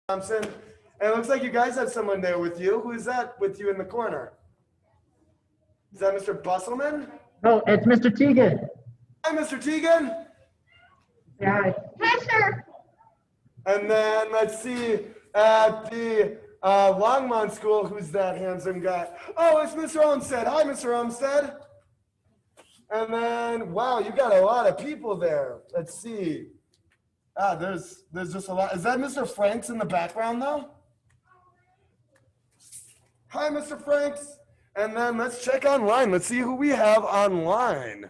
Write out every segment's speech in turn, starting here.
Thompson. And it looks like you guys have someone there with you. Who is that with you in the corner? Is that Mr. Busselman? No, it's Mr. Teagan. Hi, Mr. Teagan. Yeah. Hi, sir. And then let's see, at the Longmont School, who's that handsome guy? Oh, it's Mr. Olmsted. Hi, Mr. Olmsted. And then, wow, you got a lot of people there. Let's see. There's just a lot. Is that Mr. Franks in the background, though? Hi, Mr. Franks. And then let's check online. Let's see who we have online.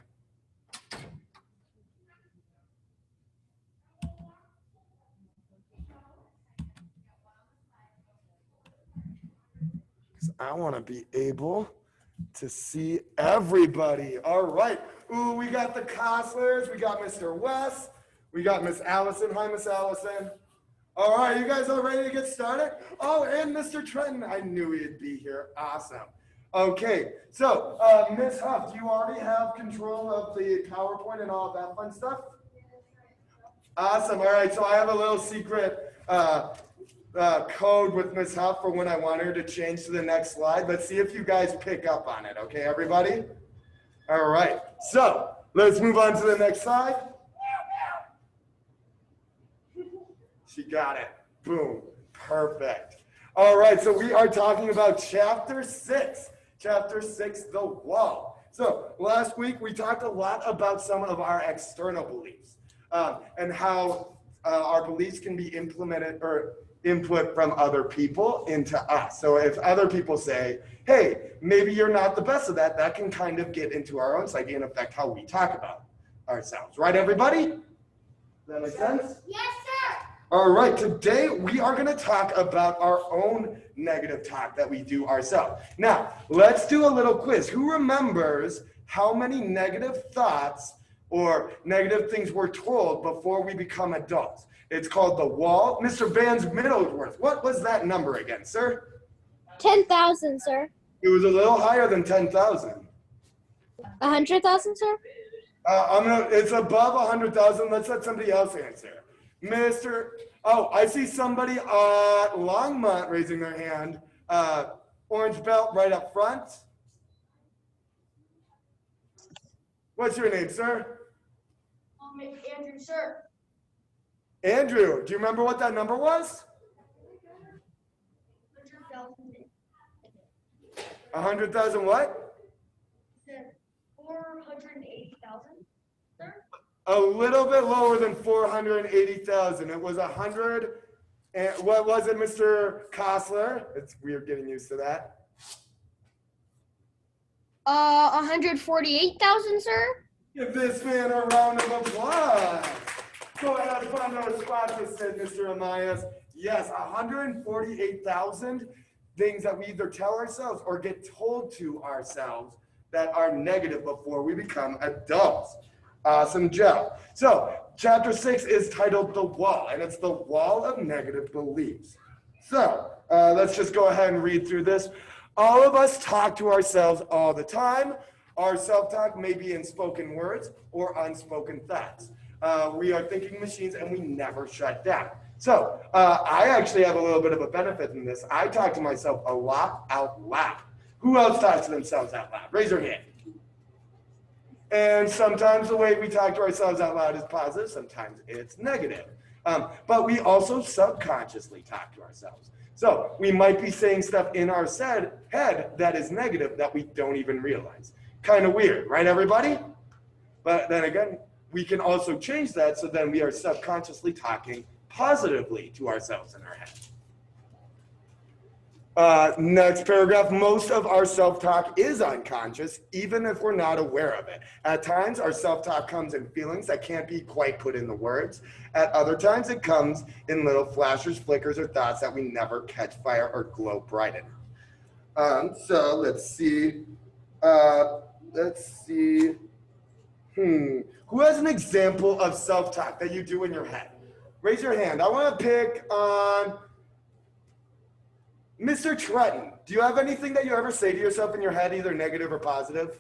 I want to be able to see everybody. All right. Ooh, we got the Costlers. We got Mr. West. We got Miss Allison. Hi, Miss Allison. All right, you guys all ready to get started? Oh, and Mr. Trenton. I knew he'd be here. Awesome. Okay, so Miss Huff, do you already have control of the PowerPoint and all of that fun stuff? Awesome. All right, so I have a little secret code with Miss Huff for when I want her to change to the next slide. Let's see if you guys pick up on it. Okay, everybody? All right, so let's move on to the next slide. She got it. Boom. Perfect. All right, so we are talking about chapter 6. Chapter 6, the wall. So last week we talked a lot about some of our external beliefs and how our beliefs can be implemented or input from other people into us. So if other people say, hey, maybe you're not the best of that, that can kind of get into our own psyche and affect how we talk about ourselves. Right, everybody? Does that make sense? Yes, sir. All right, today we are going to talk about our own negative talk that we do ourselves. Now, let's do a little quiz. Who remembers how many negative thoughts or negative things we're told before we become adults? It's called the wall. Mr. Vance Middleworth, what was that number again, sir? 10,000, sir. It was a little higher than 10,000. 100,000, sir. It's above 100,000. Let's let somebody else answer. I see somebody at Longmont raising their hand. Orange belt right up front. What's your name, sir? Andrew, sir. Andrew, do you remember what that number was? 100,000 what? 480,000, sir. A little bit lower than 480,000. It was 100. And what was it, Mr. Kostler? It's weird getting used to that. 148,000, sir. Give this man a round of applause. Go ahead, find those spots, said Mr. Amias. Yes, 148,000 things that we either tell ourselves or get told to ourselves that are negative before we become adults. Awesome job. So, chapter 6 is titled The Wall, and it's the wall of negative beliefs. So, let's just go ahead and read through this. All of us talk to ourselves all the time. Our self-talk may be in spoken words or unspoken thoughts. We are thinking machines, and we never shut down. So, I actually have a little bit of a benefit in this. I talk to myself a lot out loud. Who else talks to themselves out loud? Raise your hand. And sometimes the way we talk to ourselves out loud is positive, sometimes it's negative. But we also subconsciously talk to ourselves. So we might be saying stuff in our head that is negative that we don't even realize. Kind of weird, right, everybody? But then again, we can also change that so then we are subconsciously talking positively to ourselves in our head. Next paragraph, most of our self-talk is unconscious, even if we're not aware of it. At times, our self-talk comes in feelings that can't be quite put in the words. At other times, it comes in little flashes, flickers, or thoughts that we never catch fire or glow bright enough. So let's see. Who has an example of self-talk that you do in your head? Raise your hand. I want to pick on Mr. Trenton. Do you have anything that you ever say to yourself in your head, either negative or positive?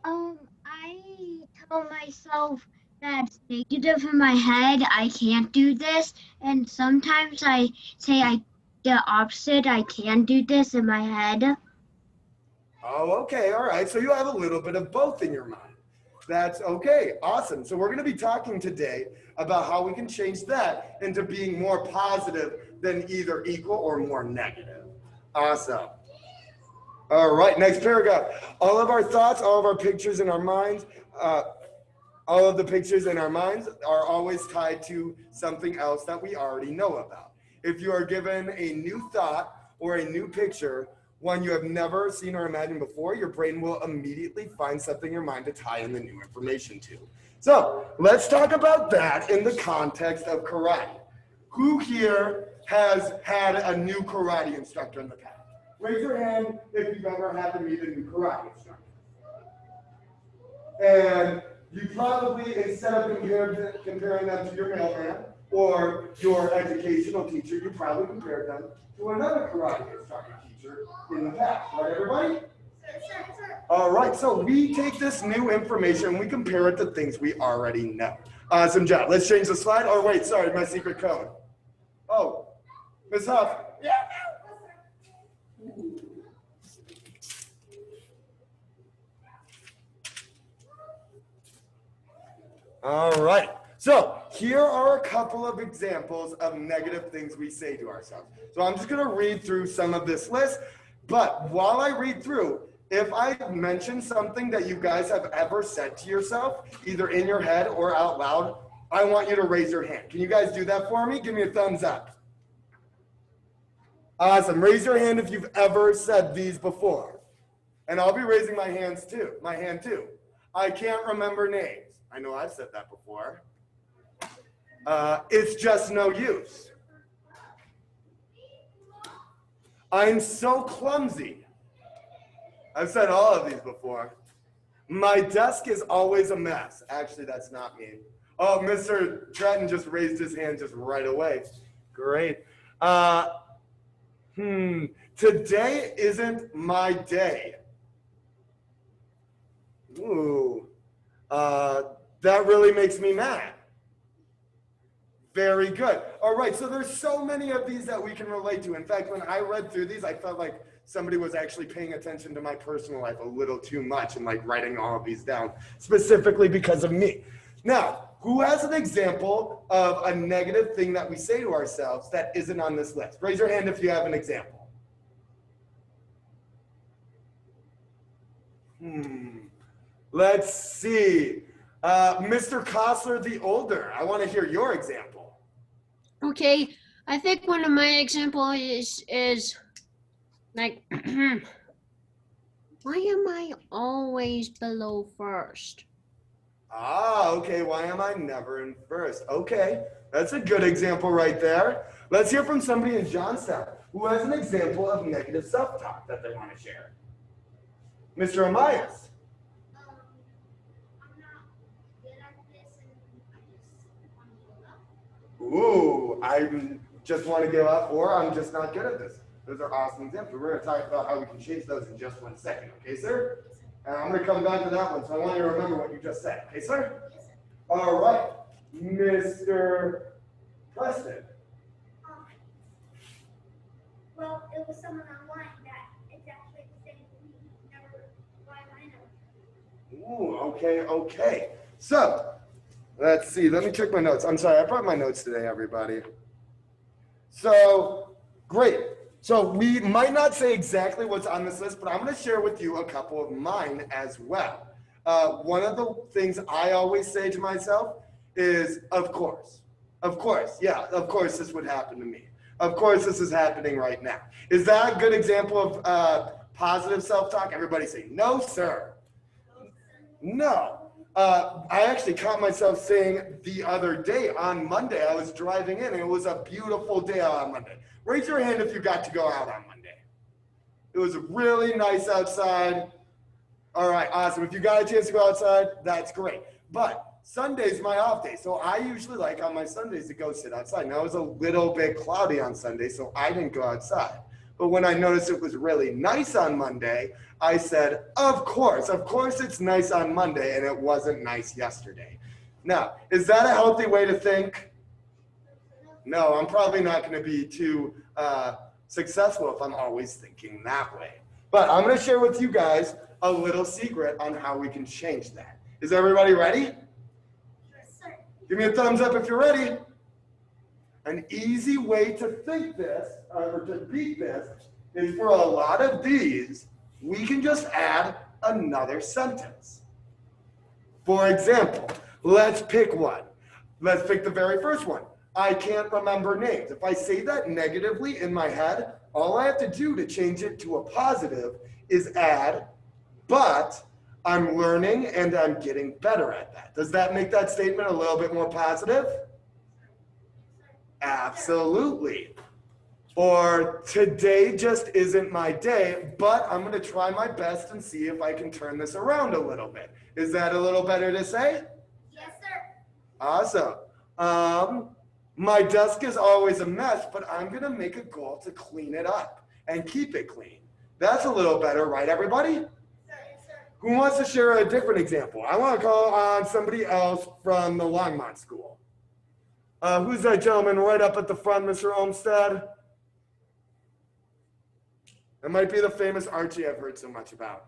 I tell myself that's negative in my head. I can't do this. And sometimes I say the opposite. I can do this in my head. Oh, okay, all right. So you have a little bit of both in your mind. That's okay, awesome. So we're gonna be talking today about how we can change that into being more positive than either equal or more negative. Awesome. All right, next paragraph. All of our thoughts, all of our pictures in our minds, all of the pictures in our minds are always tied to something else that we already know about. If you are given a new thought or a new picture, one you have never seen or imagined before, your brain will immediately find something in your mind to tie in the new information to. So let's talk about that in the context of karate. Who here has had a new karate instructor in the past? Raise your hand if you've ever had to meet a new karate instructor. And you probably, instead of comparing them to your mailman or your educational teacher, you probably compared them to another karate instructor teacher in the past, right, everybody? Sir. All right, so we take this new information, we compare it to things we already know. Awesome job. Let's change the slide. Oh, wait, sorry, my secret code. Oh, Ms. Huff. Yeah. All right, so here are a couple of examples of negative things we say to ourselves. So I'm just gonna read through some of this list, but while I read through, if I mention something that you guys have ever said to yourself, either in your head or out loud, I want you to raise your hand. Can you guys do that for me? Give me a thumbs up. Awesome, raise your hand if you've ever said these before. And I'll be raising my hand too. I can't remember names. I know I've said that before. It's just no use. I'm so clumsy. I've said all of these before. My desk is always a mess. Actually, that's not me. Oh, Mr. Trenton just raised his hand just right away. Great. Today isn't my day. Ooh. That really makes me mad. Very good. All right, so there's so many of these that we can relate to. In fact, when I read through these, I felt like somebody was actually paying attention to my personal life a little too much and like writing all of these down specifically because of me. Now, who has an example of a negative thing that we say to ourselves that isn't on this list? Raise your hand if you have an example. Let's see. Mr. Kostler the older, I want to hear your example. Okay, I think one of my example is like, why am I always below first? Ah, okay, why am I never in first? Okay, that's a good example right there. Let's hear from somebody in Johnstown who has an example of negative self-talk that they want to share. Mr. Amias. Ooh, I just want to give up, or I'm just not good at this. Those are awesome examples. We're going to talk about how we can change those in just 1 second. Okay, sir? And I'm going to come back to that one, so I want you to remember what you just said. Okay, sir? All right, Mr. Preston. Well, it was someone online that it's actually the same thing. Never, why am I never? Ooh, okay. So, let's see. Let me check my notes. I'm sorry, I brought my notes today, everybody. So, great. So we might not say exactly what's on this list, but I'm going to share with you a couple of mine as well. One of the things I always say to myself is, of course. Of course, yeah, of course this would happen to me. Of course this is happening right now. Is that a good example of positive self-talk? Everybody say, no, sir. No. I actually caught myself saying the other day on Monday, I was driving in and it was a beautiful day out on Monday. Raise your hand if you got to go out on Monday. It was really nice outside. All right, awesome. If you got a chance to go outside, that's great. But Sunday's my off day. So I usually like on my Sundays to go sit outside. Now it was a little bit cloudy on Sunday, so I didn't go outside. But when I noticed it was really nice on Monday, I said, of course it's nice on Monday, and it wasn't nice yesterday. Now, is that a healthy way to think? No, I'm probably not going to be too successful if I'm always thinking that way. But I'm going to share with you guys a little secret on how we can change that. Is everybody ready? Yes, sir. Give me a thumbs up if you're ready. An easy way to think this, or to beat this, is for a lot of these, we can just add another sentence. For example, let's pick one. Let's pick the very first one. I can't remember names. If I say that negatively in my head, all I have to do to change it to a positive is add, but I'm learning and I'm getting better at that. Does that make that statement a little bit more positive? Absolutely. Or today just isn't my day, but I'm going to try my best and see if I can turn this around a little bit. Is that a little better to say? Yes, sir. Awesome. My desk is always a mess, but I'm going to make a goal to clean it up and keep it clean. That's a little better, right, everybody? Yes, sir. Who wants to share a different example? I want to call on somebody else from the Longmont School. Who's that gentleman right up at the front, Mr. Olmsted? It might be the famous Archie I've heard so much about.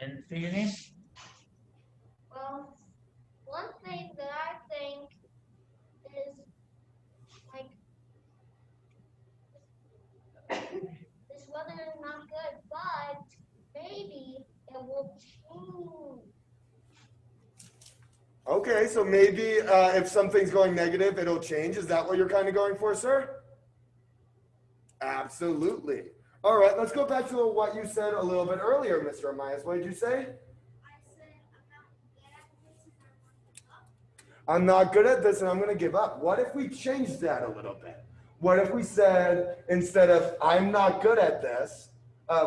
And say your name? Well, one thing that I think is like this weather is not good, but maybe it will change. Okay, so maybe if something's going negative, it'll change. Is that what you're kind of going for, sir? Absolutely. All right, let's go back to what you said a little bit earlier, Mr. Amias. What did you say? I'm not good at this and I'm going to give up. What if we changed that a little bit? What if we said, instead of I'm not good at this,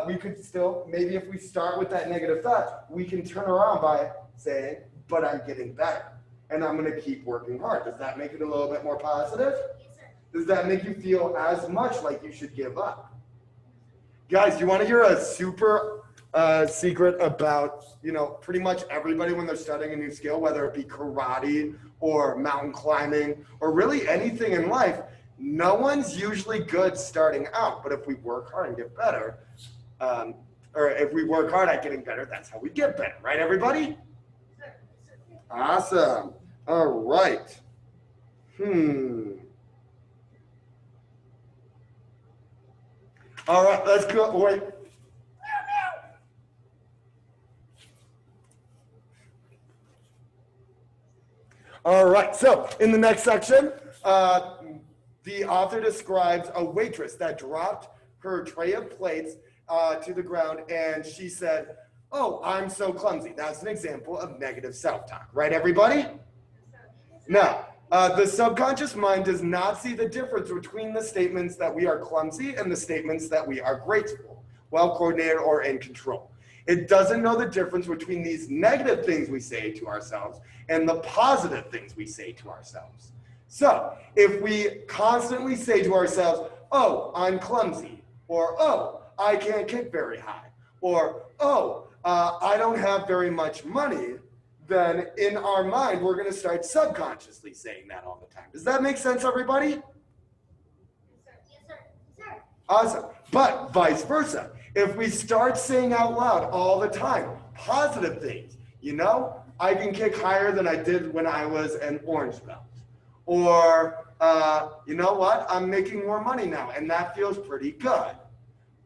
we could still, maybe if we start with that negative thought, we can turn around by saying, but I'm getting better and I'm going to keep working hard. Does that make it a little bit more positive? Yes, sir. Does that make you feel as much like you should give up? Guys, do you want to hear a super secret about, pretty much everybody when they're studying a new skill, whether it be karate or mountain climbing or really anything in life? No one's usually good starting out, but if we work hard and get better, or if we work hard at getting better, that's how we get better, right, everybody? Awesome. All right. All right, let's go. Wait. All right, so in the next section, the author describes a waitress that dropped her tray of plates to the ground, and she said, "Oh, I'm so clumsy." That's an example of negative self-talk, right, everybody? Now, the subconscious mind does not see the difference between the statements that we are clumsy and the statements that we are graceful, well-coordinated, or in control. It doesn't know the difference between these negative things we say to ourselves and the positive things we say to ourselves. So, if we constantly say to ourselves, "Oh, I'm clumsy," or "Oh, I can't kick very high," or "Oh, I don't have very much money," then in our mind, we're going to start subconsciously saying that all the time. Does that make sense, everybody? Yes, sir. Yes, sir. Yes, sir. Awesome. But vice versa. If we start saying out loud all the time, positive things, I can kick higher than I did when I was an orange belt. Or, you know what? I'm making more money now, and that feels pretty good.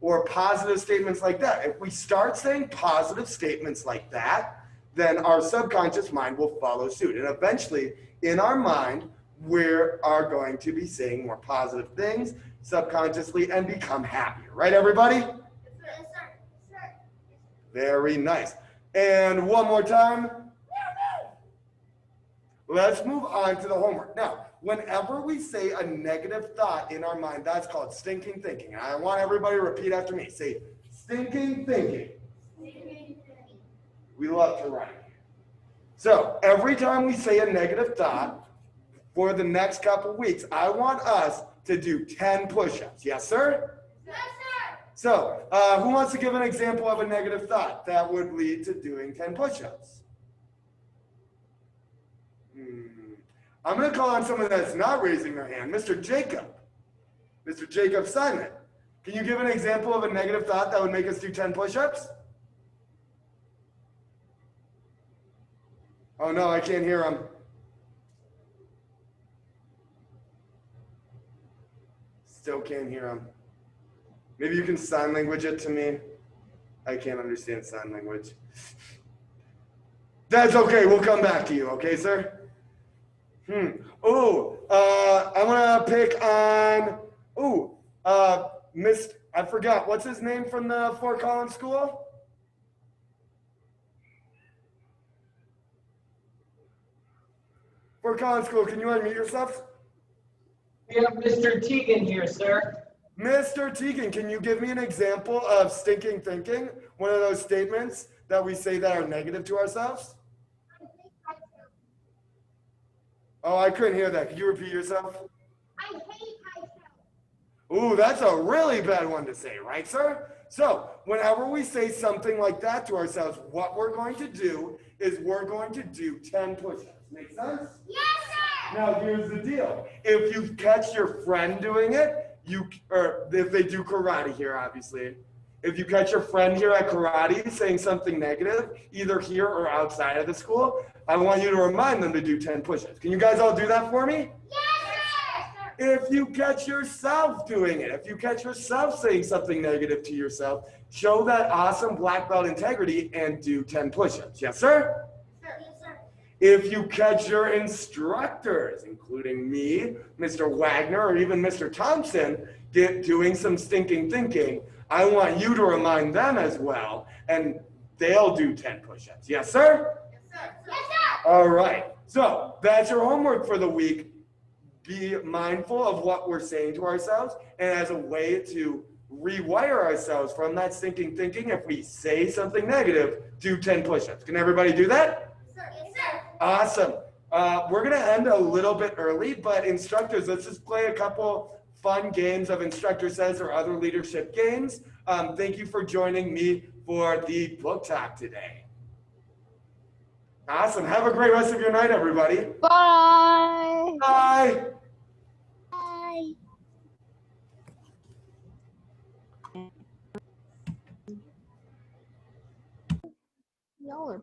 Or positive statements like that. If we start saying positive statements like that, then our subconscious mind will follow suit. And eventually, in our mind, we are going to be saying more positive things subconsciously and become happier. Right, everybody? Yes, sir. Yes, sir. Very nice. And one more time. Let's move on to the homework. Now, whenever we say a negative thought in our mind, that's called stinking thinking. I want everybody to repeat after me. Say, stinking thinking. We love to write. So every time we say a negative thought for the next couple weeks, I want us to do 10 push-ups. Yes, sir? Yes, sir. So, who wants to give an example of a negative thought that would lead to doing 10 push-ups? I'm going to call on someone that's not raising their hand. Mr. Jacob. Mr. Jacob Simon. Can you give an example of a negative thought that would make us do 10 push-ups? Oh no, I can't hear him. Still can't hear him. Maybe you can sign language it to me. I can't understand sign language. That's okay, we'll come back to you, okay, sir? I want to pick on, I forgot, what's his name from the Fort Collins School? Fort Collins School, can you unmute yourself? We have Mr. Teagan here, sir. Mr. Teagan, can you give me an example of stinking thinking? One of those statements that we say that are negative to ourselves? Oh, I couldn't hear that. Could you repeat yourself? I hate myself. Ooh, that's a really bad one to say, right, sir? So, whenever we say something like that to ourselves, what we're going to do is we're going to do 10 push-ups. Make sense? Yes, sir. Now, here's the deal. If you catch your friend doing it, or if they do karate here, obviously, if you catch your friend here at karate saying something negative, either here or outside of the school, I want you to remind them to do 10 push-ups. Can you guys all do that for me? Yes, sir. If you catch yourself doing it, if you catch yourself saying something negative to yourself, show that awesome black belt integrity and do 10 push-ups. Yes, sir? Yes, sir. If you catch your instructors, including me, Mr. Wagner, or even Mr. Thompson, doing some stinking thinking, I want you to remind them as well, and they'll do 10 push-ups. Yes, sir? Yes, sir. Yes, sir. All right. So that's your homework for the week. Be mindful of what we're saying to ourselves, and as a way to rewire ourselves from that stinking thinking, if we say something negative, do 10 push-ups. Can everybody do that? Yes, sir. Awesome. We're going to end a little bit early, but instructors, let's just play a couple fun games of Instructor Says or other leadership games. Thank you for joining me for the book talk today. Awesome. Have a great rest of your night, everybody. Bye. Bye. Bye. Y'all are